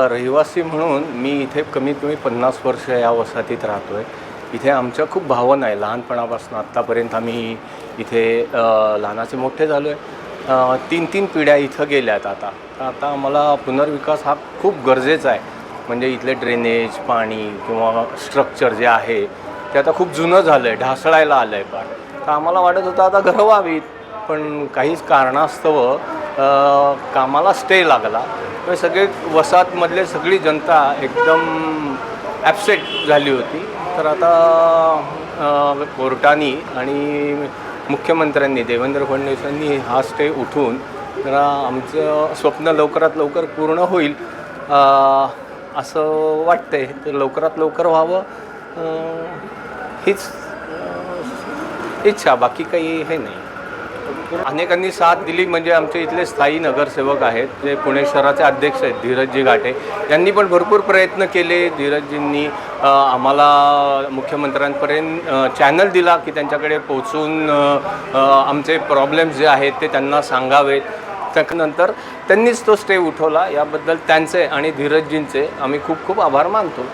रहिवासी म्हणून मी इथे कमीत कमी 50 वर्ष या वसाहतीत राहतो आहे. इथे आमच्या खूप भावना आहे. लहानपणापासून आत्तापर्यंत आम्ही इथे लहानाचे मोठे झालो आहे. 3-3 पिढ्या इथं गेल्यात आता. तर आता आम्हाला पुनर्विकास हा खूप गरजेचा आहे. म्हणजे इथले ड्रेनेज, पाणी किंवा स्ट्रक्चर जे आहे ते आता खूप जुनं झालं आहे, ढासळायला आलं आहे फार. तर आम्हाला वाटत होतं आता घरं व्हावीत, पण काहीच कारणास्तव कामाला स्टे लागला. तर सगळे वसाहतमधले सगळी जनता एकदम ॲपसेट झाली होती. तर आता कोर्टाने आणि मुख्यमंत्र्यांनी देवेंद्र फडणवीसांनी हा स्टे उठवून जरा आमचं स्वप्न लवकरात लवकर पूर्ण होईल असं वाटतंय. तर लवकरात लवकर व्हावं हीच इच्छा, बाकी काही हे नाही. अनेकांनी साथ दिली. म्हणजे आमचे इथले स्थायी नगरसेवक आहेत जे पुणे शहराचे अध्यक्ष आहेत, धीरजजी घाटे, यांनी पण भरपूर प्रयत्न केले. धीरजजींनी आम्हाला मुख्यमंत्र्यांपर्यंत चॅनल दिला की त्यांच्याकडे पोचून आमचे प्रॉब्लेम्स जे आहेत ते त्यांना सांगावेत. त्यानंतर त्यांनीच तो स्टे उठवला. याबद्दल त्यांचे आणि धीरजजींचे आम्ही खूप खूप आभार मानतो.